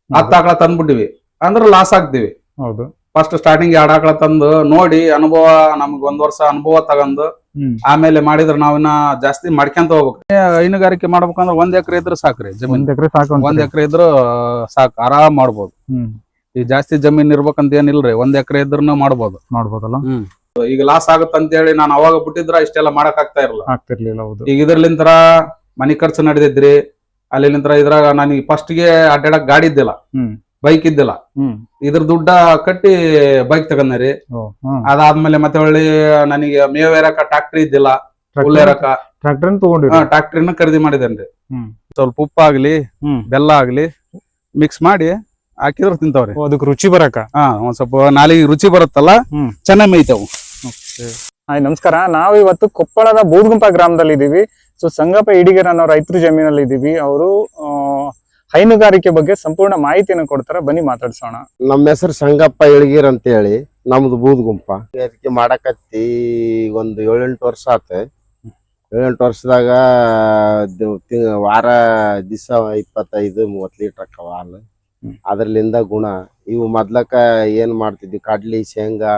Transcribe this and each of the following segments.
10 ಆಕಳ ತಂದ್ಬಿಟ್ಟಿವಿ ಅಂದ್ರೆ ಲಾಸ್ ಆಗ್ತಿವಿ. ಹೌದು. ಫಸ್ಟ್ ಸ್ಟಾರ್ಟಿಂಗ್ 2 ಆಕಳ ತಂದು ನೋಡಿ ಅನುಭವ ನಮ್ಗ್ 1 ವರ್ಷ ಅನುಭವ ತಗೊಂಡು ಆಮೇಲೆ ಮಾಡಿದ್ರೆ ನಾವಿನ್ನ ಜಾಸ್ತಿ ಮಾಡ್ಕೊಂತ ಹೋಗ್ಬೇಕು. ಹೈನುಗಾರಿಕೆ ಮಾಡ್ಬೇಕಂದ್ರೆ 1 ಎಕರೆ ಇದ್ರೆ ಸಾಕ್ರಿ ಜಮೀನ್. 1 ಎಕರೆ ಸಾಕು. 1 ಎಕರೆ ಇದ್ರು ಸಾಕು, ಆರಾಮ್ ಮಾಡ್ಬೋದು. ಈ ಜಾಸ್ತಿ ಜಮೀನ್ ಇರ್ಬೇಕಂತ ಏನಿಲ್ರಿ, 1 ಎಕರೆ ಇದ್ರೂ ಮಾಡ್ಬೋದಲ್ಲ. ಈಗ ಲಾಸ್ ಆಗುತ್ತಂತ ಹೇಳಿ ನಾನು ಅವಾಗ ಬಿಟ್ಟಿದ್ರ ಇಷ್ಟೆಲ್ಲ ಮಾಡಕ್ ಆಗ್ತಿರ್ಲಿಲ್ಲ. ಈಗ ಇದ್ರಲಿಂತರ ಮನಿ ಖರ್ಚು ನಡೆದಿದ್ರಿ, ಅಲ್ಲಿಂತರ ಇದ್ರಾಗ ನನಗೆ ಫಸ್ಟ್ ಗೆ ಅಡ್ಡಾಡಕ್ ಗಾಡಿ ಇದ್ದಿಲ್ಲ, ಬೈಕ್ ಇದ್ದಿಲ್ಲ. ಇದ್ರ ದುಡ್ಡ ಕಟ್ಟಿ ಬೈಕ್ ತಗೊಂಡ್ರಿ. ಅದಾದ್ಮೇಲೆ ಮತ್ತೆ ಒಳ್ಳೆ ನನಗೆ ಮೇವ್ ಏರಕ ಟ್ರಾಕ್ಟರ್ ಇದ್ದಿಲ್ಲ, ಹುಲ್ಲೇರಕ ಟ್ರಾಕ್ಟರ್ನ ಖರೀದಿ ಮಾಡಿದೇನ್ರಿ. ಸ್ವಲ್ಪ ಉಪ್ಪಾಗ್ಲಿ ಬೆಲ್ಲ ಆಗ್ಲಿ ಮಿಕ್ಸ್ ಮಾಡಿ ಹಾಕಿದ್ರೆ ತಿಂತಾವ್ರಿ. ಅದಕ್ಕೆ ರುಚಿ ಬರಕ ಒಂದ್ ಸ್ವಲ್ಪ ನಾಲಿಗೆ ರುಚಿ ಬರುತ್ತಲ್ಲ, ಚೆನ್ನಾಗಿ ಮೇಯ್ತಾವು. ನಮಸ್ಕಾರ. ನಾವು ಇವತ್ತು ಕೊಪ್ಪಳದ ಬೂದ್ಗುಂಪ ಗ್ರಾಮದಲ್ಲಿ ಇದೀವಿ. ಸೊ ಸಂಗಪ್ಪ ಇಡಿಗೇರ್ ಅನ್ನೋ ರೈತರ ಜಮೀನಲ್ಲಿ ಇದೀವಿ. ಅವರು ಹೈನುಗಾರಿಕೆ ಬಗ್ಗೆ ಸಂಪೂರ್ಣ ಮಾಹಿತಿಯನ್ನು ಕೊಡ್ತಾರೆ, ಬನ್ನಿ ಮಾತಾಡ್ಸೋಣ. ನಮ್ಮ ಹೆಸರು ಸಂಗಪ್ಪ ಇಳಗೀರ್ ಅಂತ ಹೇಳಿ, ನಮ್ದು ಬೂದ್ಗುಂಪ. ಹೈನುಗಾರಿಕೆ ಮಾಡಕತ್ತಿ ಒಂದು 7-8 ವರ್ಷ ಆತ. 7-8 ವರ್ಷದಾಗ ವಾರ ದಿವಸ 25-30 ಲೀಟರ್ ಅಕ್ಕವ ಹಾಲು. ಅದ್ರಲಿಂದ ಗುಣ ಇವು ಮೊದ್ಲಕ್ಕ ಏನ್ ಮಾಡ್ತಿದ್ವಿ, ಕಡ್ಲಿ ಶೇಂಗಾ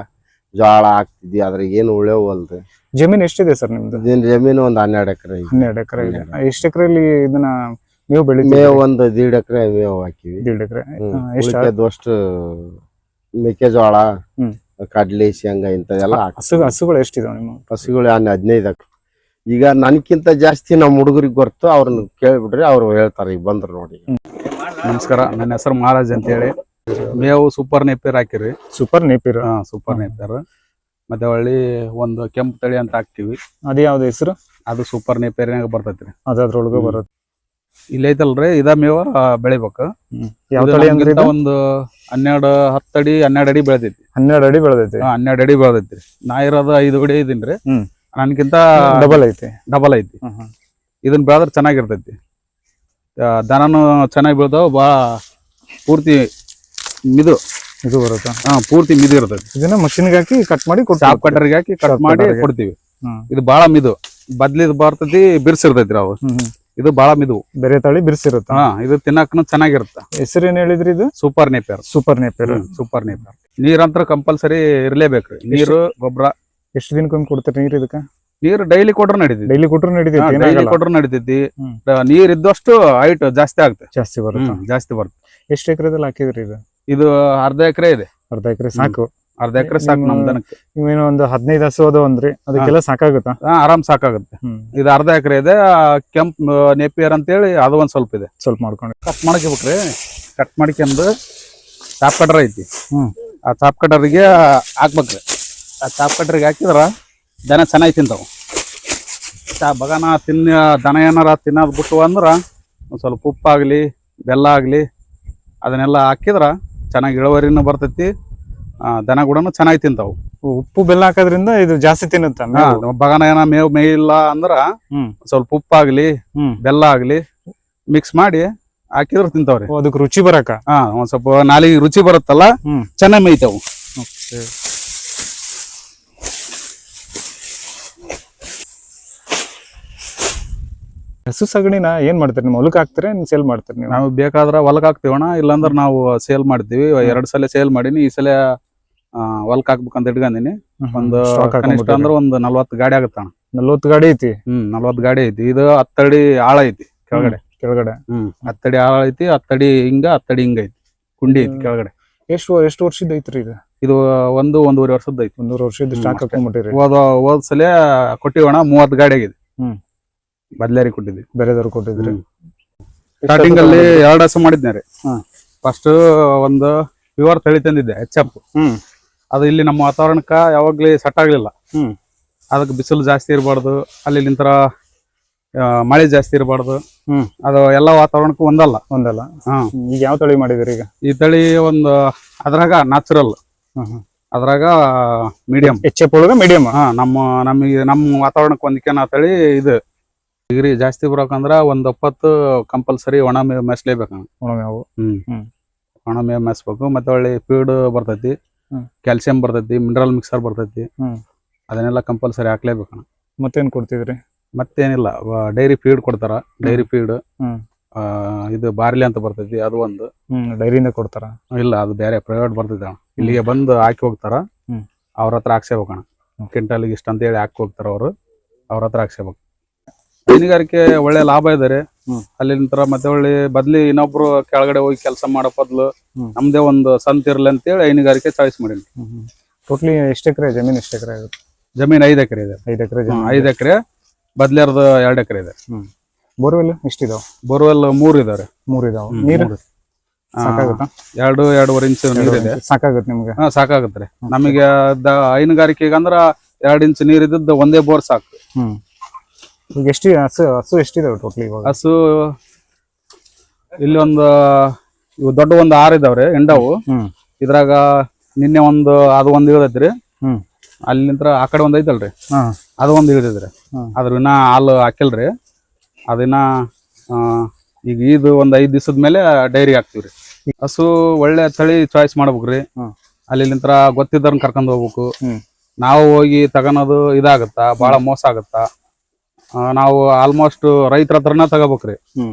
ಜೋಳ ಹಾಕ್ತಿದ್ವಿ, ಅದ್ರ ಏನು ಉಳ್ಯವಲ್ದು. ಜಮೀನ್ ಎಷ್ಟಿದೆ ಸರ್ ನಿಮ್ದು? ಜಮೀನು ಒಂದು 12 ಎಕರೆ. 12 ಎಕರೆ ಇದೆ. ಎಷ್ಟು ಎಕರೆಯಲ್ಲಿ ಇದನ್ನ ಮೇವು ಬೆಳಿತೀವಿ? ಮೇವು ಒಂದು 1.5 ಎಕರೆ ಮೇವು ಹಾಕಿವಿ. 1.5 ಎಕರೆ. ಅಷ್ಟು ಮೆಕ್ಕೆಜೋಳ, ಕಡ್ಲಿ ಶೇಂಗಾ ಇಂಥದೆಲ್ಲ. ಹಸುಗಳು ಎಷ್ಟಿದಾವ ನಿಮ್ಮ? ಹಸುಗಳು 15 ಎಕರೆ. ಈಗ ನನ್ಕಿಂತ ಜಾಸ್ತಿ ನಮ್ಮ ಹುಡುಗರಿಗೆ ಗೊತ್ತು, ಅವ್ರನ್ನ ಕೇಳ್ಬಿಡ್ರಿ, ಅವ್ರು ಹೇಳ್ತಾರೆ. ಈಗ ಬಂದ್ರು ನೋಡಿ. ನಮಸ್ಕಾರ, ನನ್ನ ಹೆಸರು ಮಹಾರಾಜ್ ಅಂತ ಹೇಳಿ. ಮೇವು ಸೂಪರ್ ನೇಪಿಯರ್ ಹಾಕಿರಿ. Super Napier? Super Napier. ಮತ್ತೆ ಒಳ್ಳಿ ಒಂದು ಕೆಂಪು ತಳಿ ಅಂತ ಹಾಕ್ತಿವಿ. ಅದು ಯಾವ್ದು ಹೆಸರು? ಅದು ಸೂಪರ್ ನೇಪಿಯರ್ನಾಗ ಬರ್ತೈತ್ರಿ. ಅದ್ರೊಳಗೆ ಬರುತ್ತೆ. ಇಲ್ಲ ಐತಲ್ರಿ, ಇದ ಮೇವ ಬೆಳಿಬೇಕು. ಒಂದು 10 ಅಡಿ 12 ಅಡಿ ಬೆಳೆದೈತಿ. 12 ಅಡಿ ಬೆಳೆದೈತಿ. 12 ಅಡಿ ಬೆಳೆದೈತ್ರಿ. ನಾ ಇರೋದು 5 ಅಡಿ ಇದೀನ್ರಿ. ನನ್ಕಿಂತ ಡಬಲ್ ಐತಿ. ಇದನ್ ಬೆಳೆದ್ರೆ ಚೆನ್ನಾಗಿರ್ತೈತಿ. ದನನು ಚೆನ್ನಾಗಿ ಬೆಳೆದವ, ಬಾ ಪೂರ್ತಿ ಮಿದು ಬರುತ್ತೆ. ಪೂರ್ತಿ ಮಿದು ಇರ್ತೈತಿ. ಇದನ್ನ ಮಷಿನ್ಗೆ ಹಾಕಿ ಕಟ್ ಮಾಡಿ ಚಾಪ್ ಕಟ್ಟರ್ಗೆ ಹಾಕಿ ಕಟ್ ಮಾಡಿ ಕೊಡ್ತೀವಿ. ಇದು ಬಾಳ ಮಿದು, ಬದ್ಲಿದ್ ಬರ್ತೈತಿ, ಬಿರ್ಸಿರ್ತೈತ್ರಿ ಅವು. ಇದು ಬಾಳ ಮಿದು, ಬೇರೆ ತಳಿ ಬಿರ್ಸಿರುತ್ತೆ. ಇದು ತಿನ್ನಕ್ಕೂ ಚೆನ್ನಾಗಿರುತ್ತೆ. ಹೆಸರು ಏನ್ ಹೇಳಿದ್ರಿ? ಇದು super Napier. Super Napier. Super Napier. ನೀರಂತ್ರ ಕಂಪಲ್ಸರಿ ಇರ್ಲೇಬೇಕ್ರಿ. ನೀರು, ಗೊಬ್ಬರ. ಎಷ್ಟು ದಿನಕ್ಕೊಮ್ಮೆ ಕೊಡ್ತೀರಿ ನೀರ್ ಇದಕ್ಕ? ನೀರು ಡೈಲಿ ಕೊಟ್ರು ನಡೀತೈತಿ. ಡೈಲಿ ಕೊಟ್ರು ನಡೀತೈತಿ. ನೀರ್ ಇದ್ದಷ್ಟು ಹೈಟ್ ಜಾಸ್ತಿ ಆಗುತ್ತೆ. ಜಾಸ್ತಿ ಬರುತ್ತೆ. ಎಷ್ಟು ಎಕರೆದಲ್ಲಿ ಹಾಕಿದ್ರಿ ಇದು? ಇದು 1/2 ಎಕರೆ ಇದೆ. 1/2 ಎಕರೆ ಸಾಕು. 1/2 ಎಕರೆ ಸಾಕು ನಮ್ ದನಕ್ಕೆ. ನೀವೇನೋ ಒಂದು 15 ಹಸು ಅದು ಅಂದ್ರಿ, ಅದಕ್ಕೆಲ್ಲ ಸಾಕಾಗುತ್ತಾ? ಆರಾಮ್ ಸಾಕಾಗುತ್ತೆ. ಇದು 1/2 ಎಕರೆ ಇದೆ. ಕೆಂಪ್ ನೇಪಿಯರ್ ಅಂತ ಹೇಳಿ ಅದು ಒಂದ್ ಸ್ವಲ್ಪ ಇದೆ. ಸ್ವಲ್ಪ ಮಾಡ್ಕೊಂಡು ಕಟ್ ಮಾಡ್ಕೋಬೇಕ್ರಿ. ಕಟ್ ಮಾಡ್ಕೊಂಡು ಚಾಪ್ ಕಟರ್ ಐತಿ, ಆ ಚಾಪ್ ಕಟರ್ಗೆ ಹಾಕ್ಬೇಕ್ರಿ. ಆ ಚಾಪ್ ಕಟರ್ಗೆ ಹಾಕಿದ್ರ ದನ ಚೆನ್ನಾಗಿ ತಿಂತಾವ. ಬಗನ ದನ ಏನಾರ ತಿನ್ನೋದು ಬಿಟ್ಟು ಅಂದ್ರ ಒಂದ್ ಸ್ವಲ್ಪ ಉಪ್ಪಾಗ್ಲಿ ಬೆಲ್ಲ ಆಗ್ಲಿ ಅದನ್ನೆಲ್ಲ ಹಾಕಿದ್ರ ಚೆನ್ನಾಗಿ ಇಳುವರಿನೂ ಬರ್ತೈತಿ. ದನ ಕೂಡ ಚೆನ್ನಾಗಿ ತಿಂತಾವು. ಉಪ್ಪು ಬೆಲ್ಲ ಹಾಕೋದ್ರಿಂದ ಇದು ಜಾಸ್ತಿ ತಿನ್ನುತ್ತ. ಬಗನ ಏನ ಮೇಯಿಲ್ಲ ಅಂದ್ರ ಸ್ವಲ್ಪ ಉಪ್ಪಾಗ್ಲಿ ಬೆಲ್ಲ ಆಗ್ಲಿ ಮಿಕ್ಸ್ ಮಾಡಿ ಹಾಕಿದ್ರ ತಿಂತಾವ್ರಿ. ಅದಕ್ಕೆ ರುಚಿ ಬರಕ ಒಂದ್ ಸ್ವಲ್ಪ ನಾಲಿಗೆ ರುಚಿ ಬರುತ್ತಲ್ಲ, ಚೆನ್ನಾಗಿ ಮೇಯ್ತಾವು. ಹಸು ಸಗಣಿನ ಏನ್ ಮಾಡ್ತೀರಿ ನೀವು? ಹೊಲಕ್ ಹಾಕ್ತೀರಿ, ಸೇಲ್ ಮಾಡ್ತೀರಿ ನೀವು? ನಾವು ಬೇಕಾದ್ರ ಹೊಲಕ್ ಹಾಕ್ತಿವಣ, ಇಲ್ಲಾಂದ್ರ ನಾವು ಸೇಲ್ ಮಾಡ್ತೀವಿ. 2 ಸಲ ಸೇಲ್ ಮಾಡೀನಿ. ಈ ಸಲ ಹೊಲಕ್ ಹಾಕ್ಬೇಕಂತ ಇಟ್ಕೊಂಡಿನಿ. ಒಂದು ಕನಿಷ್ಠ ಅಂದ್ರ ಒಂದು 40 ಗಾಡಿ ಆಗತ್ತಣ. 40 ಗಾಡಿ ಐತಿ? 40 ಗಾಡಿ ಐತಿ. ಇದು 10 ಅಡಿ ಆಳ ಐತಿ ಕೆಳಗಡೆ. 10 ಅಡಿ ಆಳ ಐತಿ. 10 ಅಡಿ ಹಿಂಗ 10 ಅಡಿ ಹಿಂಗ ಐತಿ. ಕುಂಡಿ ಐತಿ ಕೆಳಗಡೆ. ಎಷ್ಟು ವರ್ಷದ ಐತ್ರಿ ಇದು? ಇದು 1-1.5 ವರ್ಷದ ಐತಿ. 1.5 ವರ್ಷದ ಸ್ಟಾಕ್ ಹಾಕೊಂಡ್ಬಿಟ್ಟಿರಿ? ಹೋದ್ ಸಲ ಕೊಟ್ಟಿವಣ 30 ಗಾಡಿ ಆಗಿದೆ. ಬದ್ಲೇರಿ ಕೊಟ್ಟಿದ್ವಿ, ಬೇರೆದವ್ರು ಕೊಟ್ಟಿದ್ರಿ. ಸ್ಟಾರ್ಟಿಂಗ್ ಅಲ್ಲಿ 2 ಹಸು ಮಾಡಿದ್ನೇ ರೀ. ಫಸ್ಟ್ ಒಂದು ಪ್ಯೂರ್ ತಳಿ ತಂದಿದ್ದೆ, HF. ಅದು ಇಲ್ಲಿ ನಮ್ಮ ವಾತಾವರಣಕ್ಕ ಯಾವಾಗ್ಲಿ ಸೆಟ್ ಆಗ್ಲಿಲ್ಲ. ಅದಕ್ಕೆ ಬಿಸಿಲು ಜಾಸ್ತಿ ಇರಬಾರ್ದು, ಅಲ್ಲಿ ನಿಂತರ ಮಳೆ ಜಾಸ್ತಿ ಇರಬಾರ್ದು. ಅದು ಎಲ್ಲ ವಾತಾವರಣಕ್ಕೂ ಒಂದಲ್ಲ. ಈಗ ಯಾವ ತಳಿ ಮಾಡಿದ್ರಿ ಈಗ? ಈ ತಳಿ ಒಂದು ಅದ್ರಾಗ ನ್ಯಾಚುರಲ್, ಅದ್ರಾಗ ಮೀಡಿಯಂ. HF ಒಳಗ ಮೀಡಿಯಂ. ನಮ್ಮ ವಾತಾವರಣಕ್ಕೆ ಹೊಂದಿಕೆನ ತಳಿ ಇದು. ಡಿಗ್ರಿ ಜಾಸ್ತಿ ಬರೋಕಂದ್ರ ಒಂದ್ 70 ಕಂಪಲ್ಸರಿ ಒಣ ಮೇವು ಮೆಸ್ಲೇಬೇಕು. ಒಣ ಮೇವು ಮೆಸ್ಬೇಕು. ಮತ್ತೆ ಒಳ್ಳೆ ಫೀಡ್ ಬರ್ತೈತಿ, ಕ್ಯಾಲ್ಸಿಯಂ ಬರ್ತೈತಿ, ಮಿನರಲ್ ಮಿಕ್ಸರ್ ಬರ್ತೈತಿ. ಅದನ್ನೆಲ್ಲ ಕಂಪಲ್ಸರಿ ಹಾಕ್ಲೇಬೇಕು. ಮತ್ತೇನ್ ಕೊಡ್ತಿದ್ರಿ? ಮತ್ತೇನಿಲ್ಲ, ಡೈರಿ ಫೀಡ್ ಕೊಡ್ತಾರ. ಡೈರಿ ಫೀಡ್ ಇದು ಬಾರ್ಲಿ ಅಂತ ಬರ್ತೈತಿ, ಅದು ಒಂದು. ಡೈರಿಯಿಂದ ಕೊಡ್ತಾರ? ಇಲ್ಲ, ಅದು ಬೇರೆ ಪ್ರೈವೇಟ್ ಬರ್ತೈತಿ ಅಣ್ಣ. ಇಲ್ಲಿಗೆ ಬಂದು ಹಾಕಿ ಹೋಗ್ತಾರ, ಅವ್ರ ಹತ್ರ ಹಾಕ್ಸೇಬೇಕಣ್ಣ. ಕ್ವಿಂಟಲ್ಗೆ ಇಷ್ಟ ಅಂತ ಹೇಳಿ ಹಾಕಿ ಹೋಗ್ತಾರ ಅವ್ರ ಹತ್ರ ಹಾಕ್ಸೇಬೇಕು. ಹೈನುಗಾರಿಕೆ ಒಳ್ಳೆ ಲಾಭ ಇದೆ ರೀ. ಅಲ್ಲಿ ನಂತರ ಮತ್ತೆ ಒಳ್ಳೆ ಬದ್ಲಿ ಇನ್ನೊಬ್ರು ಕೆಳಗಡೆ ಹೋಗಿ ಕೆಲಸ ಮಾಡೋ ಬದ್ಲು ನಮ್ದೇ ಒಂದು ಸಂತ ಇರ್ಲಿ ಅಂತೇಳಿ ಹೈನುಗಾರಿಕೆ ಚಾಯ್ಸ್ ಮಾಡೀನಿ. ಟೋಟ್ಲಿ ಎಷ್ಟು ಎಕರೆ ಜಮೀನು? ಎಷ್ಟು ಎಕರೆ ಆಗುತ್ತೆ ಜಮೀನು? 5 ಎಕರೆ ಇದೆ. 5 ಎಕರೆ? 5 ಎಕರೆ, ಬದ್ಲಿಯರ್ದು 2 ಎಕರೆ ಇದೆ. ಬೋರ್ವೆಲ್ ಎಷ್ಟಿದಾವ? ಬೋರ್ವೆಲ್ 3 ಇದಾವೆ. 3 ಇದಾವ. ನೀರು ಸಾಕಾಗುತ್ತಾ? 2-2.5 ಇಂಚ್ ನೀರಿದೆ. ಸಾಕಾಗುತ್ತೆ ನಿಮ್ಗೆ? ಸಾಕಾಗುತ್ತೆ ರೀ ನಮಗೆ. ಹೈನುಗಾರಿಕೆಗೆ ಅಂದ್ರ 2 ಇಂಚ್ ನೀರ್ ಇದ್ದದ್ದು ಒಂದೇ ಬೋರ್ ಸಾಕು. ಈಗ ಎಷ್ಟು ಹಸು ಎಷ್ಟಿದಾವೆ ಟೋಟ್ಲಿ ಇವಾಗ? ಹಸು ಇಲ್ಲಿ ಇವು ದೊಡ್ಡ 6 ಇದಾವ್ರಿ ಹೆಂಡವು. ಇದ್ರಾಗ ನಿನ್ನೆ ಅದು ಒಂದು ಇಳಿದೈತ್ರಿ. ಅಲ್ಲಿಂತ್ರ ಆ ಕಡೆ ಒಂದ್ ಐತಲ್ರಿ, ಅದು ಒಂದು ಇಳಿದೈತ್ರಿ. ಅದ್ರ ಇನ್ನ ಹಾಲು ಹಾಕಿಲ್ರಿ. ಅದಿನ್ನ ಈಗ ಇದು ಒಂದ್ 5 ದಿವಸದ ಮೇಲೆ ಡೈರಿ ಹಾಕ್ತಿವ್ರಿ. ಹಸು ಒಳ್ಳೆ ತಳಿ ಚಾಯ್ಸ್ ಮಾಡ್ಬೇಕ್ರಿ. ಅಲ್ಲಿಂತ್ರ ಗೊತ್ತಿದ್ದವ್ರನ್ನ ಕರ್ಕೊಂಡ್ ಹೋಗ್ಬೇಕು. ನಾವು ಹೋಗಿ ತಗೊಳೋದು ಇದಾಗತ್ತಾ, ಬಹಳ ಮೋಸ ಆಗತ್ತಾ. ನಾವು ಆಲ್ಮೋಸ್ಟ್ ರೈತರ ಹತ್ರನ ತಗೋಬೇಕ್ರಿ.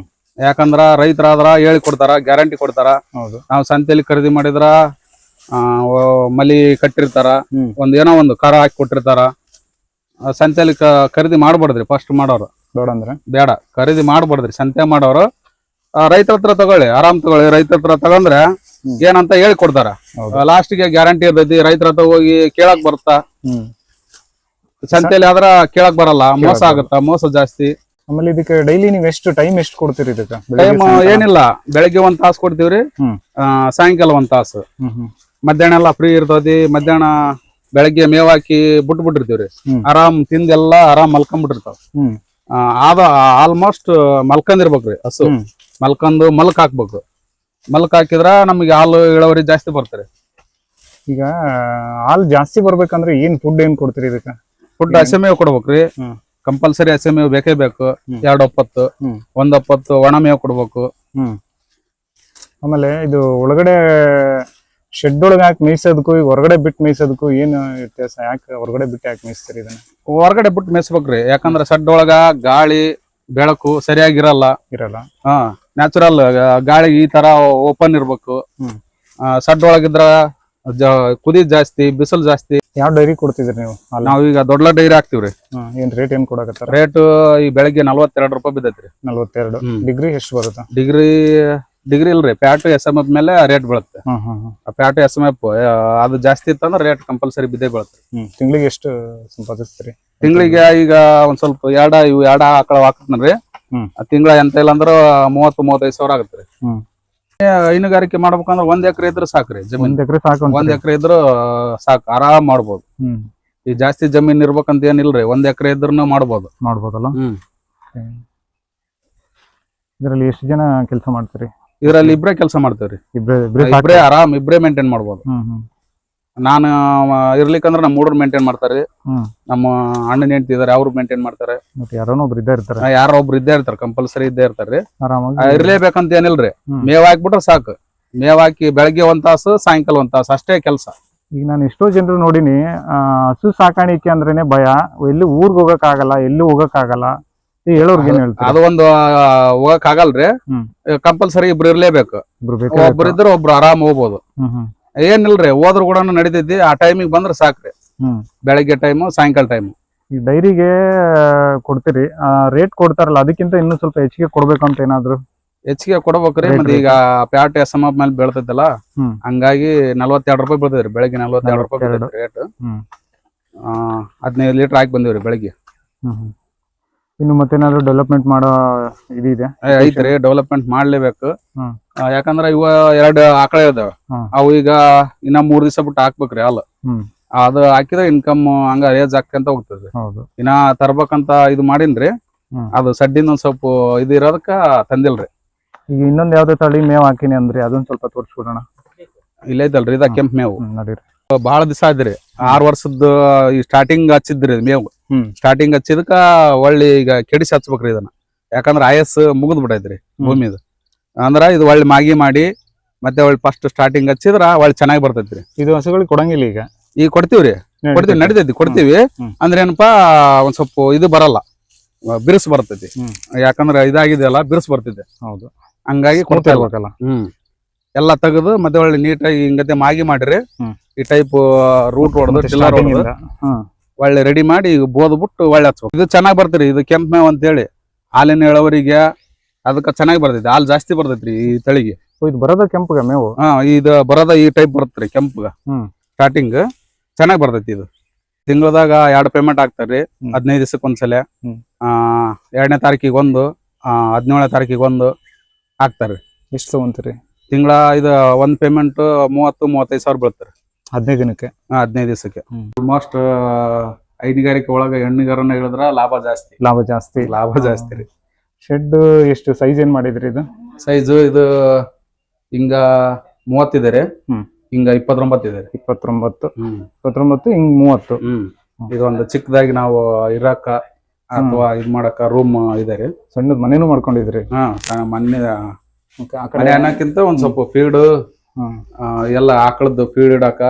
ಯಾಕಂದ್ರ ರೈತರಾದ್ರ ಹೇಳಿ ಕೊಡ್ತಾರ, ಗ್ಯಾರಂಟಿ ಕೊಡ್ತಾರ. ನಾವು ಸಂತೆಯಲ್ಲಿ ಖರೀದಿ ಮಾಡಿದ್ರ ಮಲಿ ಕಟ್ಟಿರ್ತಾರ, ಏನೋ ಒಂದು ಖಾರ ಹಾಕಿ ಕೊಟ್ಟಿರ್ತಾರ. ಸಂತೆಯಲ್ಲಿ ಖರೀದಿ ಮಾಡ್ಬಾರ್ದ್ರಿ. ಫಸ್ಟ್ ಮಾಡೋರು ಬೇಡ, ಖರೀದಿ ಮಾಡ್ಬಾರ್ದ್ರಿ. ಸಂತೆ ಮಾಡೋರು ರೈತರ ಹತ್ರ ತಗೊಳ್ಳಿ, ಆರಾಮ್ ತಗೊಳ್ಳಿ. ರೈತರ ಹತ್ರ ತಗೊಂಡ್ರೆ ಏನಂತ ಹೇಳಿ ಕೊಡ್ತಾರ. ಲಾಸ್ಟ್ಗೆ ಗ್ಯಾರಂಟಿ ಇರ್ತೈತಿ. ರೈತರ ಹತ್ರ ಹೋಗಿ ಕೇಳಕ್ ಬರುತ್ತಾ, ಸಂತೆಯಲ್ಲಿ ಆದ್ರ ಕೇಳಕ್ ಬರಲ್ಲ. ಮೋಸ ಆಗತ್ತಾ, ಮೋಸ ಜಾಸ್ತಿ. ಆಮೇಲೆ ಇದಕ್ಕೆ ಡೈಲಿ ನೀವು ಟೈಮ್ ಎಷ್ಟು ಕೊಡ್ತೀರಿ ಇದಕ್ಕೆ? ಟೈಮ್ ಏನಿಲ್ಲ, ಬೆಳಗ್ಗೆ 1 ತಾಸು ಕೊಡ್ತೀವ್ರಿ, ಸಾಯಂಕಾಲ 1 ತಾಸು. ಮಧ್ಯಾಹ್ನ ಎಲ್ಲ ಫ್ರೀ ಇರ್ತೈತಿ. ಮಧ್ಯಾಹ್ನ ಬೆಳಗ್ಗೆ ಮೇವ್ ಹಾಕಿ ಬಿಟ್ಟಿರ್ತೀವ್ರಿ. ಆರಾಮ್ ತಿಂದೆಲ್ಲ ಆರಾಮ್ ಮಲ್ಕೊಂಡ್ಬಿಟ್ಟಿರ್ತಾವ. ಆಲ್ಮೋಸ್ಟ್ ಮಲ್ಕೊಂಡಿರ್ಬೇಕ್ರಿ ಹಸು. ಮಲ್ಕೊಂಡ್ ಹಾಕ್ಬೇಕು. ಹಾಕಿದ್ರ ನಮ್ಗೆ ಹಾಲು ಇಳುವರಿ ಜಾಸ್ತಿ ಬರ್ತಾರೆ. ಈಗ ಹಾಲು ಜಾಸ್ತಿ ಬರ್ಬೇಕಂದ್ರೆ ಫುಡ್ ಏನ್ ಕೊಡ್ತೀರಿ ಇದಕ್ಕೆ? ಫುಡ್ ಹಸಿಮೇವ್ ಕೊಡ್ಬೇಕ್ರಿ. ಕಂಪಲ್ಸರಿ ಹಸಿಮೇವ್ ಬೇಕೇ ಬೇಕು. 2 ಒಪ್ಪತ್ತು, 1 ಒಪ್ಪತ್ತು ಒಣ ಮೇವ್ ಕೊಡ್ಬೇಕು. ಆಮೇಲೆ ಇದು ಒಳಗಡೆ ಶೆಡ್ ಒಳಗೆ ಹಾಕಿ ಮೇಯ್ಸೋದಕ್ಕೂ ಈಗ ಹೊರಗಡೆ ಬಿಟ್ಟು ಮೇಯ್ಸೋದಕ್ಕೂ ಏನು ವ್ಯತ್ಯಾಸ? ಯಾಕೆ ಹೊರಗಡೆ ಬಿಟ್ಟು ಯಾಕೆ ಮೇಯಿಸ್ತೀರಿ ಇದನ್ನ? ಹೊರಗಡೆ ಬಿಟ್ಟು ಮೇಯಿಸ್ಬೇಕ್ರಿ. ಯಾಕಂದ್ರೆ ಶೆಡ್ ಒಳಗ ಗಾಳಿ ಬೆಳಕು ಸರಿಯಾಗಿರಲ್ಲ. ನ್ಯಾಚುರಲ್ ಗಾಳಿ ಈ ತರ ಓಪನ್ ಇರ್ಬೇಕು. ಶೆಡ್ ಒಳಗಿದ್ರ ಕುದಿ ಜಾಸ್ತಿ, ಬಿಸಿಲು ಜಾಸ್ತಿ. ಯಾವ ಡೈರಿ ಕೊಡ್ತಿದ್ರಿ ನೀವು? ನಾವೀಗ ದೊಡ್ಡ ಡೈರಿ ಹಾಕ್ತಿವ್ರಿ. ಏನ್ ರೇಟ್ ಏನ್ ಕೊಡಕತ್ತಾರ? ರೇಟ್ ಈ ಬೆಳಗ್ಗೆ 42 ರೂಪಾಯಿ ಬಿದ್ದೈತ್ರಿ. 42. ಡಿಗ್ರಿ ಎಷ್ಟು ಬರುತ್ತೆ? ಡಿಗ್ರಿ ಇಲ್ರಿ, ಪ್ಯಾಟ್ SMF ಮೇಲೆ ರೇಟ್ ಬೀಳುತ್ತೆ. ಪ್ಯಾಟ್ SMF ಅದು ಜಾಸ್ತಿ ಇತ್ತಂದ್ರೆ ರೇಟ್ ಕಂಪಲ್ಸರಿ ಬಿದ್ದೇ ಬೀಳುತ್ತೆ. ತಿಂಗಳಿಗೆ ಎಷ್ಟು ಸಂಪಾದಿಸ್ತೀರಿ? ತಿಂಗಳಿಗೆ ಈಗ ಒಂದ್ ಸ್ವಲ್ಪ ಇವು ಎರಡ ಆಕಳ ಹಾಕ್ತನ್ರಿ. ತಿಂಗಳ ಎಂತ ಇಲ್ಲ ಅಂದ್ರ 30-35 ಸಾವಿರ ಆಗತ್ರಿ. ಹೈನುಗಾರಿಕೆ ಮಾಡ್ಬೇಕಂದ್ರ 1 ಎಕರೆ ಇದ್ರೆ ಸಾಕ್ರಿ. ಜಮೀನ್ 1 ಎಕರೆ ಸಾಕು. 1 ಎಕರೆ ಇದ್ರು ಸಾಕು, ಆರಾಮ್ ಮಾಡ್ಬೋದು. ಈ ಜಾಸ್ತಿ ಜಮೀನ್ ಇರ್ಬೇಕಂತ ಏನಿಲ್ರಿ, 1 ಎಕರೆ ಇದ್ರೂ ಮಾಡ್ಬೋದಲ್ಲ. ಇದರಲ್ಲಿ ಎಷ್ಟು ಜನ ಕೆಲಸ ಮಾಡ್ತೀರಿ? ಇದ್ರಲ್ಲಿ ಇಬ್ರೇ ಕೆಲಸ ಮಾಡ್ತೇವ್ರಿ. ಇಬ್ರೇ ಮೇಂಟೈನ್ ಮಾಡ್ಬೋದು. ನಾನು ಇರ್ಲಿಕ್ಕಂದ್ರ ನಮ್ಮ ಹುಡುಗರು ಮೇಂಟೈನ್ ಮಾಡ್ತಾರೆ. ನಮ್ಮ ಅಣ್ಣನ ಹೆಂಡತಿ ಇದಾರೆ, ಅವ್ರು ಮೇಂಟೈನ್ ಮಾಡ್ತಾರೆ. ಯಾರೋ ಒಬ್ರು ಇದ್ದೇ ಇರ್ತಾರೆ, ಕಂಪಲ್ಸರಿ ಇದ್ದೇ ಇರ್ತಾರ್ರಿ. ಇರ್ಲೇಬೇಕಂತ ಏನಿಲ್ರಿ. ಮೇವ್ ಹಾಕ್ಬಿಟ್ರೆ ಸಾಕು. ಮೇವ್ ಹಾಕಿ ಬೆಳಗ್ಗೆ 1 ತಾಸು, ಸಾಯಂಕಾಲ 1 ತಾಸು ಅಷ್ಟೇ ಕೆಲಸ. ಈಗ ನಾನು ಎಷ್ಟೋ ಜನರು ನೋಡಿನಿ, ಹಸು ಸಾಕಾಣಿಕೆ ಅಂದ್ರೇನೆ ಭಯ. ಎಲ್ಲಿ ಊರ್ಗ್ ಹೋಗಕ್ ಆಗಲ್ಲ, ಎಲ್ಲಿ ಹೋಗಕ್ ಆಗಲ್ಲ. ಹೇಳೋರ್ಗೆ ಏನ್ ಹೇಳ್ತಾರೆ? ಅದು ಒಂದು ಹೋಗಕ್ ಆಗಲ್ರಿ. ಕಂಪಲ್ಸರಿ ಇಬ್ರು ಇರ್ಲೇಬೇಕು. ಒಬ್ರು ಇದ್ರೆ ಒಬ್ರು ಆರಾಮ್ ಹೋಗ್ಬೋದು. ಏನಿಲ್ರಿ, ಹೋದ್ರು ಕೂಡ ನಡಿತೈತಿ. ಆ ಟೈಮಿಗೆ ಬಂದ್ರೆ ಸಾಕ್ರಿ. ಬೆಳಗ್ಗೆ ಟೈಮು, ಸಾಯಂಕಾಲ ಟೈಮು. ಈ ಡೈರಿಗೆ ಕೊಡ್ತೀರಿ, ರೇಟ್ ಕೊಡ್ತಾರಲ್ಲ, ಅದಕ್ಕಿಂತ ಇನ್ನೂ ಸ್ವಲ್ಪ ಹೆಚ್ಚಿಗೆ ಕೊಡ್ಬೇಕಂತ ಏನಾದ್ರು? ಹೆಚ್ಚಿಗೆ ಕೊಡ್ಬೇಕ್ರಿ. ಮತ್ತೆ ಈಗ ಪ್ಯಾಟ್ SMF ಮೇಲೆ ಬೀಳ್ತೈತಲ್ಲ, ಹಂಗಾಗಿ 42 ರೂಪಾಯಿ ಬೀಳ್ತೈತ್ರಿ. ಬೆಳಗ್ಗೆ 42 ರೂಪಾಯಿ ರೇಟ್. 15 ಲೀಟರ್ ಹಾಕಿ ಬಂದಿವ್ರಿ ಬೆಳಗ್ಗೆ. ಇನ್ನು ಮತ್ತೇನಾದ್ರು ಡೆವಲಪ್ಮೆಂಟ್ ಮಾಡೋ ಇದಿದೆ? ಐತ್ರಿ, ಡೆವಲಪ್ಮೆಂಟ್ ಮಾಡ್ಲೇಬೇಕು. ಯಾಕಂದ್ರ ಇವ 2 ಆಕಳ ಇದಾವ. ಅವು ಈಗ ಇನ್ನ 3 ದಿವಸ ಬಿಟ್ಟು ಹಾಕ್ಬೇಕ್ರಿ ಹಾಲು. ಅದು ಹಾಕಿದ್ರೆ ಇನ್ಕಮ್ ಹಂಗ ರೇಜ್ ಹಾಕಂತ ಹೋಗ್ತದೆ. ಇನ್ನ ತರ್ಬೇಕಂತ ಇದು ಮಾಡಿನ್ರಿ. ಅದು ಸಡ್ಡಿನ ಒಂದ್ ಸ್ವಲ್ಪ ಇದು ಇರೋದಕ್ಕ ತಂದಿಲ್ರಿ. ಈಗ ಇನ್ನೊಂದ್ ಯಾವ್ದೇ ತಳಿ ಮೇವ್ ಹಾಕಿನಿ ಅಂದ್ರಿ, ಅದನ್ನ ಸ್ವಲ್ಪ ತೋರಿಸ್ಬಿಡೋಣ. ಇಲ್ಲೈತಲ್ರಿ, ಇದ ಕೆಂಪ್ ಮೇವು. ನಡೀರಿ. ಬಹಳ ದಿವಸ ಆದ್ರಿ, 6 ವರ್ಷದ ಸ್ಟಾರ್ಟಿಂಗ್ ಹಚ್ಚಿದ್ರಿ ಮೇವು. ಸ್ಟಾರ್ಟಿಂಗ್ ಹಚ್ಚಿದಕ್ಕ ಒಳ್ಳಿ ಈಗ ಕೆಡಿಸಿ ಹಚ್ಬೇಕ್ರಿ ಇದನ್ನ. ಯಾಕಂದ್ರ ಆಯಸ್ ಮುಗಿದ್ ಬಿಟ್ಟೈತ್ರಿ ಭೂಮಿದು. ಅಂದ್ರ ಇದು ಒಳ್ಳೆ ಮಾಗಿ ಮಾಡಿ ಮತ್ತೆ ಒಳ್ಳೆ ಫಸ್ಟ್ ಸ್ಟಾರ್ಟಿಂಗ್ ಹಚ್ಚಿದ್ರ ಒಳ್ಳೆ ಚೆನ್ನಾಗಿ ಬರ್ತೈತ್ರಿ. ಇದು ಹಸುಗಳಿಗೆ ಕೊಡಂಗಿಲ್ಲ ಈಗ ಕೊಡ್ತೀವ್ರಿ, ನಡಿತೈತಿ, ಕೊಡ್ತೀವಿ. ಅಂದ್ರೆ ಏನಪ್ಪಾ, ಒಂದ್ ಸ್ವಲ್ಪ ಇದು ಬರಲ್ಲ, ಬಿರುಸು ಬರ್ತೈತಿ. ಯಾಕಂದ್ರೆ ಇದಾಗಿದೆಯಲ್ಲ ಬಿರುಸು ಬರ್ತಿದೆ. ಹೌದು, ಹಂಗಾಗಿ ಕೊಡ್ತಾ ಇರ್ಬೇಕಲ್ಲ. ಎಲ್ಲ ತೆಗೆದು ಮತ್ತೆ ಒಳ್ಳೆ ನೀಟಾಗಿ ಹಿಂಗತೆ ಮಾಗಿ ಮಾಡಿರಿ. ಈ ಟೈಪ್ ರೂಟ್ ಹೊಡೆದು ಟಿಲ್ಲರ್ ಹೊಡೆದು ಒಳ್ಳೆ ರೆಡಿ ಮಾಡಿ ಈಗ ಬೋದ್ಬಿಟ್ಟು ಒಳ್ಳೆ ಹಚ್ಬೇಕು. ಇದು ಚೆನ್ನಾಗಿ ಬರ್ತೈರಿ. ಇದು ಕೆಂಪ್ ಮೇವ್ ಅಂತ ಹೇಳಿ ಹಾಲಿನ ಇಳುವರಿಗೆ ಅದಕ್ಕೆ ಚೆನ್ನಾಗಿ ಬರ್ತೈತಿ. ಹಾಲು ಜಾಸ್ತಿ ಬರ್ತೈತ್ರಿ ಈ ತಳಿಗೆ. ಇದು ಬರೋದ ಕೆಂಪುಗ ಮೇವು? ಇದು ಬರೋದ ಈ ಟೈಪ್ ಬರ್ತೈತ್ರಿ ಕೆಂಪುಗ. ಸ್ಟಾರ್ಟಿಂಗ್ ಚೆನ್ನಾಗಿ ಬರ್ತೈತಿ. ಇದು ತಿಂಗಳದಾಗ 2 ಪೇಮೆಂಟ್ ಆಗ್ತಾರ್ರಿ. 15 ದಿವಸಕ್ಕೆ ಒಂದ್ಸಲ, 2ನೇ ತಾರೀಕಿಗೆ ಒಂದು, 17ನೇ ತಾರೀಕಿಗೆ ಒಂದು ಹಾಕ್ತಾರ್ರಿ. ಎಷ್ಟು ತಗೊಂತೀರಿ ತಿಂಗಳ? ಇದು ಒಂದ್ ಪೇಮೆಂಟ್ 30-35 ಸಾವಿರ ಬೀಳ್ತಾರೆ 15 ದಿನಕ್ಕೆ. 15 ದಿವಸಕ್ಕೆ. ಆಲ್ಮೋಸ್ಟ್ ಹೈನುಗಾರಿಕೆ ಒಳಗ ಹೆಣ್ಣುಗಾರನ್ನ ಹೇಳಿದ್ರ ಲಾಭ ಜಾಸ್ತಿ ರೀ. ಶೆಡ್ ಎಷ್ಟು ಸೈಜ್ ಏನ್ ಮಾಡಿದ್ರಿ? ಇದು ಸೈಜ್ ಇದು ಹಿಂಗ 30 ಇದೆ ರೀ. ಹಿಂಗ 29 ಇದೆ. 29 ಹಿಂಗ್ 30. ಇದೊಂದು ಚಿಕ್ಕದಾಗಿ ನಾವು ಇರಾಕ ಅಥವಾ ಇದ್ ಮಾಡಕ ರೂಮ್ ಇದೆ ರೀ. ಸಣ್ಣದ್ ಮನೇನು ಮಾಡ್ಕೊಂಡಿದ್ರಿ? ಮನೆ ಅನ್ನಕ್ಕಿಂತ ಒಂದ್ ಸ್ವಲ್ಪ ಫೀಡ್ ಎಲ್ಲ ಆಕಳದ್ದು ಫೀಡ್ ಇಡಾಕ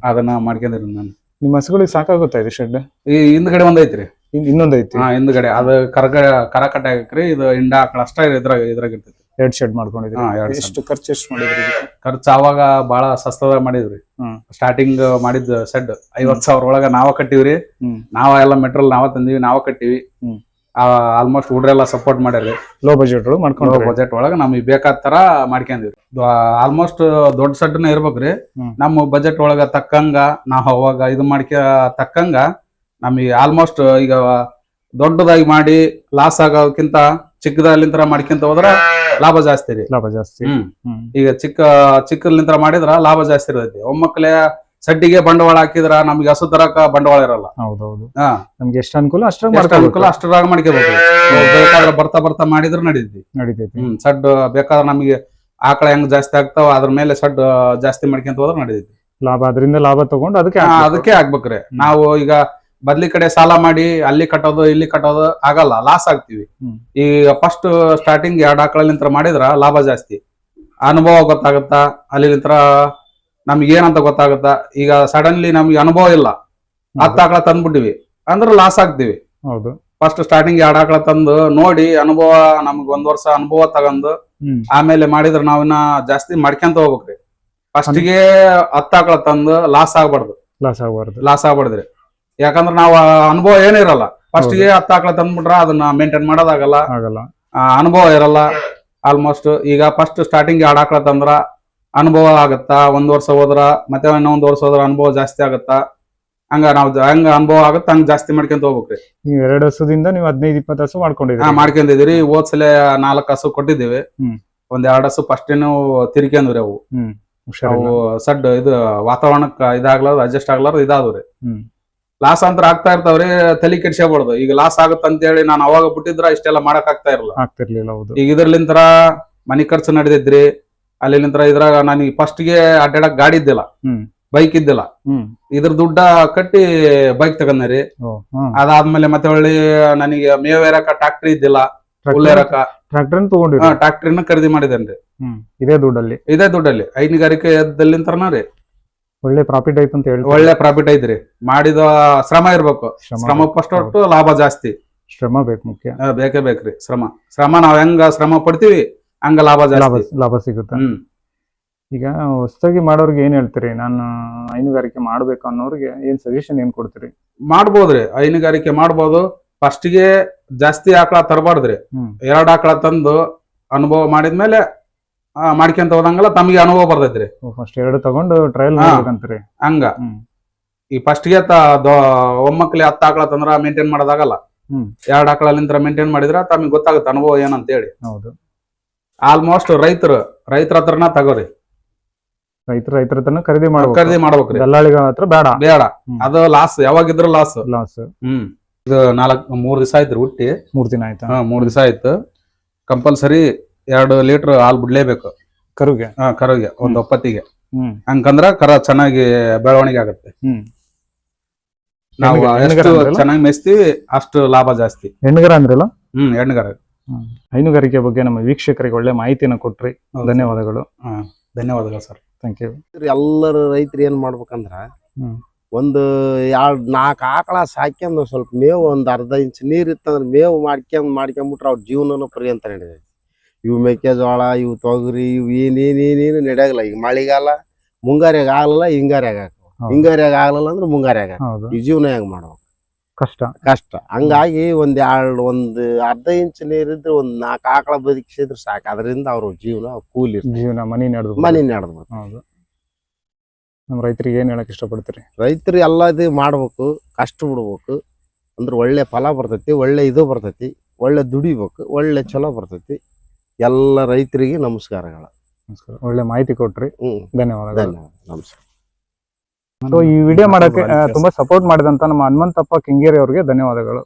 ಅದನ್ನ ಮಾಡ್ಕೊಂಡಿರಿ ನಾನು. ನಿಮ್ಮ ಹಸುಗಳಿಗೆ ಸಾಕಾಗುತ್ತಾ ಇದು ಶೆಡ್? ಈ ಹಿಂದ್ಗಡೆ ಒಂದ್ ಐತ್ರಿ. ಇನ್ನೊಂದೈತಿ? ಹಿಂದ್ಗಡೆ ಅದು ಕರ ಕಟ್ಟ ಹಾಕ್ರಿ. ಇದು ಹಿಂಡ ಆಕಳ ಅಷ್ಟ ಇದ್ರಾಗ ಇರ್ತೈತಿ. 2 ಶೆಡ್ ಮಾಡ್ಕೊಂಡಿದ್ರಿ. ಎಷ್ಟು ಖರ್ಚು ಎಷ್ಟು ಮಾಡಿದ್ರಿ? ಖರ್ಚು ಅವಾಗ ಬಾಳ ಸಸ್ತದಾಗ ಮಾಡಿದ್ರಿ. ಸ್ಟಾರ್ಟಿಂಗ್ ಮಾಡಿದ್ ಶೆಡ್ 50,000 ಒಳಗ ನಾವ ಕಟ್ಟಿವ್ರಿ. ನಾವ ಎಲ್ಲ ಮೆಟೀರಿಯಲ್ ನಾವ ತಂದಿವಿ, ನಾವ ಕಟ್ಟಿವಿ. ಆಲ್ಮೋಸ್ಟ್ ಹುಡ್ರೆಲ್ಲ ಸಪೋರ್ಟ್ ಮಾಡ್ಯಾರಿ. ಲೋ ಬಜೆಟ್ ಒಳಗ ನಮಗೆ ಬೇಕಾದ ತರ ಮಾಡ್ಕೊಂಡಿವ್ರಿ. ಆಲ್ಮೋಸ್ಟ್ ದೊಡ್ಡ ಸೆಡ್ನ ಇರ್ಬೇಕ್ರಿ. ನಮ್ಮ ಬಜೆಟ್ ಒಳಗ ತಕ್ಕಂಗ ನಾವ್ ಅವಾಗ ಇದು ತಕ್ಕಂಗ ನಮಗೆ ಆಲ್ಮೋಸ್ಟ್ ಈಗ ದೊಡ್ಡದಾಗಿ ಮಾಡಿ ಲಾಸ್ ಆಗೋಕ್ಕಿಂತ ಚಿಕ್ಕದಲ್ಲಿಂತರ ಮಾಡ್ಕೊಂತ ಹೋದ್ರ ಲಾಭ ಜಾಸ್ತಿ ರೀ. ಈಗ ಚಿಕ್ಕಲಿಂತ್ರ ಮಾಡಿದ್ರ ಲಾಭ ಜಾಸ್ತಿ ಇರ್ತೈತಿ. ಒಮ್ಮಕ್ಲೆ ಸಡ್ಡಿಗೆ ಬಂಡವಾಳ ಹಾಕಿದ್ರ ನಮ್ಗೆ ಹಸು ತರಕ ಬಂಡವಾಳ ಇರಲ್ಲ. ನಮ್ಗೆ ಎಷ್ಟು ಅನುಕೂಲ ಅಷ್ಟರಾಗ ಮಾಡ್ಕೋಬೇಕು. ಬೇಕಾದ್ರೆ ಬರ್ತಾ ಮಾಡಿದ್ರ ನಡೀತೈತಿ. ಸಡ್ ಬೇಕಾದ್ರೆ ನಮ್ಗೆ ಆಕಳ ಹೆಂಗ್ ಜಾಸ್ತಿ ಆಗ್ತಾವ ಅದ್ರ ಮೇಲೆ ಸಡ್ ಜಾಸ್ತಿ ಮಾಡ್ಕೊಂತ ಹೋದ್ರ ನಡೀತೈತಿ. ಅದರಿಂದ ಲಾಭ ತಗೊಂಡು ಅದಕ್ಕೆ ಆಗ್ಬೇಕ್ರಿ. ನಾವು ಈಗ ಬದ್ಲಿ ಕಡೆ ಸಾಲ ಮಾಡಿ ಅಲ್ಲಿ ಕಟ್ಟೋದು ಇಲ್ಲಿ ಕಟ್ಟೋದು ಆಗಲ್ಲ, ಲಾಸ್ ಆಗ್ತಿವಿ. ಈಗ ಫಸ್ಟ್ ಸ್ಟಾರ್ಟಿಂಗ್ 2 ಆಕಳಲಿಂತ್ರ ಮಾಡಿದ್ರ ಲಾಭ ಜಾಸ್ತಿ. ಅನುಭವ ಗೊತ್ತಾಗತ್ತಾ, ಅಲ್ಲಿಂತ್ರ ನಮ್ಗೆ ಏನಂತ ಗೊತ್ತಾಗತ್ತಾ. ಈಗ ಸಡನ್ಲಿ ನಮ್ಗೆ ಅನುಭವ ಇಲ್ಲ, 10 ಆಕಳ ತಂದ್ಬಿಟ್ಟಿವಿ ಅಂದ್ರೆ ಲಾಸ್ ಆಗ್ತಿವಿ. ಫಸ್ಟ್ ಸ್ಟಾರ್ಟಿಂಗ್ 2 ಆಕಳ ತಂದು ನೋಡಿ ಅನುಭವ ನಮ್ಗೆ 1 ವರ್ಷ ಅನುಭವ ತಗೊಂಡು ಆಮೇಲೆ ಮಾಡಿದ್ರ ನಾವಿನ್ನ ಜಾಸ್ತಿ ಮಾಡ್ಕೊಂತ ಹೋಗ್ಬೇಕ್ರಿ. ಫಸ್ಟಿಗೆ 10 ಆಕಳ ತಂದು ಲಾಸ್ ಆಗ್ಬಾರ್ದ್ರಿ. ಯಾಕಂದ್ರ ನಾವ್ ಅನುಭವ ಏನಿರಲ್ಲ. ಫಸ್ಟ್ಗೆ 10 ಆಕಳ ತಂದ್ಬಿಟ್ರ ಅದನ್ನ ಮೇಂಟೈನ್ ಮಾಡೋದಾಗಲ್ಲ, ಅನುಭವ ಇರಲ್ಲ. ಆಲ್ಮೋಸ್ಟ್ ಈಗ ಫಸ್ಟ್ ಸ್ಟಾರ್ಟಿಂಗ್ 2 ಆಕಳ ತಂದ್ರ ಅನುಭವ ಆಗತ್ತಾ. 1 ವರ್ಷ ಹೋದ್ರ ಮತ್ತೆ ಇನ್ನೊಂದ್ ವರ್ಷ ಹೋದ್ರ ಅನುಭವ ಜಾಸ್ತಿ ಆಗತ್ತಾ. ಹಂಗ ನಾವ್ ಹೆಂಗ ಅನುಭವ ಆಗತ್ತ ಹಂಗ ಜಾಸ್ತಿ ಮಾಡ್ಕೊಂತ ಹೋಗ್ಬೇಕ್ರಿ. ನೀವು 2 ಹಸುದಿಂದ ನೀವು 15-20 ಹಸು ಮಾಡ್ಕೊಂಡಿದ್ದೀರಿ. ಹೋದ್ಸಲ 4 ಹಸು ಕೊಟ್ಟಿದ್ದೀವಿ. 1-2 ಹಸು ಫಸ್ಟ್ ತಿರ್ಕೊಂಡ್ರಿ. ಅವು ಸಡ್ ಇದು ವಾತಾವರಣಕ್ಕ ಇದಾಗ್ಲಾರ ಅಡ್ಜಸ್ಟ್ ಆಗ್ಲಾರ ಇದಾದ್ರಿ. ಲಾಸ್ ಅಂತ ಆಗ್ತಾ ಇರ್ತಾವ್ರಿ. ತಲೆ ಕೆಡ್ಸ್ಕೊಬಾರ್ದು. ಈಗ ಲಾಸ್ ಆಗತ್ತಂತ ಹೇಳಿ ನಾನು ಅವಾಗ ಬಿಟ್ಟಿದ್ರ ಇಷ್ಟೆಲ್ಲ ಮಾಡಕ್ ಆಗ್ತಿರ್ಲಿಲ್ಲ. ಈಗ ಇದ್ರಲಿಂತ್ರ ಮನಿ ಖರ್ಚು ನಡೆದಿದ್ರಿ. ಅಲ್ಲಿಂತ್ರ ಇದ್ರಾಗ ನನಗೆ ಫಸ್ಟ್ಗೆ ಅಡ್ಡಾಡಕ್ ಗಾಡಿ ಇದ್ದಿಲ್ಲ, ಬೈಕ್ ಇದ್ದಿಲ್ಲ. ಇದ್ರ ದುಡ್ಡ ಕಟ್ಟಿ ಬೈಕ್ ತಗೊಂಡ್ರಿ. ಅದಾದ್ಮೇಲೆ ಮತ್ತೆ ಒಳ್ಳೆ ನನಗೆ ಮೇವ್ ಏರಕ ಟ್ರಾಕ್ಟರ್ ಇದ್ದಿಲ್ಲ, ಹುಲ್ಲು ಏರಕ ಟ್ರಾಕ್ಟರ್ನ ಖರೀದಿ ಮಾಡಿದೇನ್ರಿ. ಇದೇ ದುಡ್ಡಲ್ಲಿ ಹೈನುಗಾರಿಕೆ ಎದ್ದಲ್ಲಿಂತ್ರನ ರೀ ಒಳ್ಳೆ ಪ್ರಾಫಿಟ್ ಐತೆ ಅಂತ ಹೇಳಿ. ಒಳ್ಳೆ ಪ್ರಾಫಿಟ್ ಐತ್ರಿ. ಮಾಡಿದ ಶ್ರಮ ಇರ್ಬೇಕು. ಶ್ರಮ ಫಸ್ಟ್ ಲಾಭ ಜಾಸ್ತಿ. ಶ್ರಮ ಬೇಕು, ಮುಖ್ಯ. ಬೇಕೇ ಬೇಕ್ರಿ. ಶ್ರಮ ನಾವ್ ಹೆಂಗ ಶ್ರಮ ಪಡ್ತೀವಿ ಹಂಗ ಲಾಭ ಸಿಗುತ್ತೆ. ಈಗ ಹೊಸದಾಗಿ ಮಾಡೋರ್ಗೆ ಏನ್ ಹೇಳ್ತೀರಿ? ನಾನು ಹೈನುಗಾರಿಕೆ ಮಾಡ್ಬೇಕು ಅನ್ನೋರ್ಗೆ ಏನ್ ಸಜೆಷನ್ ಏನ್ ಕೊಡ್ತೀರಿ? ಮಾಡ್ಬೋದ್ರಿ, ಹೈನುಗಾರಿಕೆ ಮಾಡ್ಬೋದು. ಫಸ್ಟ್ಗೆ ಜಾಸ್ತಿ ಆಕಳ ತರಬಾರ್ದ್ರಿ. 2 ಆಕಳ ತಂದು ಅನುಭವ ಮಾಡಿದ್ಮೇಲೆ ಮಾಡ್ಕೊಂತ ಹೋದಂಗಲ್ಲ ತಮಗೆ ಅನುಭವ ಬರ್ತೈತ್ರಿ. ಫಸ್ಟ್ 2 ತಗೊಂಡು ಟ್ರಯಲ್ ಮಾಡ್ಬೇಕಂತ್ರಿ. ಹಂಗ ಈ ಫಸ್ಟ್ಗೆ ಒಮ್ಮಕ್ಲಿ 10 ಆಕಳ ತಂದ್ರ ಮೇಂಟೈನ್ ಮಾಡೋದಾಗಲ್ಲ. 2 ಆಕಳಲಿಂತ್ರ ಮೇಂಟೈನ್ ಮಾಡಿದ್ರ ತಮಗೆ ಗೊತ್ತಾಗುತ್ತೆ ಅನುಭವ ಏನಂತ ಹೇಳಿ. ಆಲ್ಮೋಸ್ಟ್ ರೈತರ ಹತ್ರನ ತಗೋರಿ. ರೈತರ ಹತ್ರನ ಖರೀದಿ ಮಾಡ್ಬೇಕ್ರಿ. ದಲ್ಲಾಳಿಗಳ ಹತ್ರ ಬೇಡ. ಅದು ಲಾಸ್, ಯಾವಾಗಿದ್ರು ಲಾಸ್. ಇದು 3 ದಿವಸ ಆಯ್ತು ಹುಟ್ಟಿ. 3 ದಿನ ಆಯ್ತಾ? 3 ದಿವಸ ಆಯ್ತು. ಕಂಪಲ್ಸರಿ 2 ಲೀಟರ್ ಹಾಲು ಬಿಡ್ಲೇಬೇಕು ಕರುಗೆ ಒಂದ್ ಒಪ್ಪತ್ತಿಗೆ. ಹಂಗಂದ್ರ ಕರ ಚೆನ್ನಾಗಿ ಬೆಳವಣಿಗೆ ಆಗತ್ತೆ. ನಾವು ಎಷ್ಟು ಚೆನ್ನಾಗಿ ಮೇಯಿಸ್ತೀವಿ ಅಷ್ಟು ಲಾಭ ಜಾಸ್ತಿ. ಹೆಣ್ಣುಗಾರ ಅಂದ್ರಲ್ಲ? ಹೆಣ್ಣುಗಾರ. ಹೈನುಗಾರಿಕೆ ಬಗ್ಗೆ ನಮ್ಮ ವೀಕ್ಷಕರಿಗೆ ಒಳ್ಳೆ ಮಾಹಿತಿಯನ್ನು ಕೊಟ್ರಿ. ಧನ್ಯವಾದಗಳು. ಧನ್ಯವಾದಗಳು ಸರ್. Thank you. ಎಲ್ಲರೂ ರೈತರು ಏನ್ ಮಾಡ್ಬೇಕಂದ್ರ ಒಂದು 4 ಆಕಳ ಸಾಕ್ಯಂದು ಸ್ವಲ್ಪ ಮೇವು ಒಂದು ಅರ್ಧ ಇಂಚ್ ನೀರ್ ಇತ್ತಂದ್ರೆ ಮೇವು ಮಾಡ್ಕೊಂಬಿಟ್ರೆ ಅವ್ರ ಜೀವನನೂ ಪರ್ಯಂತ ನಡೆದೈತಿ. ಇವು ಮೆಕ್ಕೆಜೋಳ, ಇವು ತೊಗರಿ, ಇವು ಏನೇನೇನೇನು ನಡೆಯಲ್ಲ. ಈಗ ಮಳೆಗಾಲ ಮುಂಗಾರಿಯಾಗ ಆಗಲ್ಲ, ಹಿಂಗಾರಿಯಾಗ ಆಗ್ತಾವ. ಹಿಂಗಾರಿಯಾಗ ಆಗಲ್ಲ ಅಂದ್ರೆ ಮುಂಗಾರಿಯಾಗ ಆಗ್ತಾವ. ಈ ಜೀವನ ಹೆಂಗ್ ಮಾಡ್ಬೇಕು? ಕಷ್ಟ. ಹಂಗಾಗಿ ಒಂದು ಅರ್ಧ ಇಂಚ್ ನೀರಿದ್ರೆ ಒಂದು 4 ಆಕಳ ಬದುಕಿಸಿದ್ರೆ ಸಾಕು. ಅದರಿಂದ ಅವ್ರ ಜೀವನ ಕೂಲಿ ಮನಿ ನಡೆದು ನಡೆದ್ಬೇಕು. ನಮ್ಮ ರೈತರಿಗೆ ಏನ್ ಹೇಳಕ್ ಇಷ್ಟಪಡ್ತೀರಿ? ರೈತರು ಎಲ್ಲ ಇದು ಮಾಡ್ಬೇಕು, ಕಷ್ಟ ಬಿಡ್ಬೇಕು. ಅಂದ್ರೆ ಒಳ್ಳೆ ಫಲ ಬರ್ತೈತಿ, ಒಳ್ಳೆ ಇದು ಬರ್ತೈತಿ, ಒಳ್ಳೆ ದುಡಿಬೇಕು, ಒಳ್ಳೆ ಚಲೋ ಬರ್ತೈತಿ. ಎಲ್ಲ ರೈತರಿಗೆ ನಮಸ್ಕಾರಗಳು. ಒಳ್ಳೆ ಮಾಹಿತಿ ಕೊಟ್ರಿ, ಧನ್ಯವಾದಗಳು. ನಮಸ್ಕಾರ. ಸೊ ಈ ವಿಡಿಯೋ ಮಾಡಕ್ಕೆ ತುಂಬಾ ಸಪೋರ್ಟ್ ಮಾಡಿದಂತ ನಮ್ಮ ಹನುಮಂತಪ್ಪ ಕೆಂಗೇರಿ ಅವ್ರಿಗೆ ಧನ್ಯವಾದಗಳು.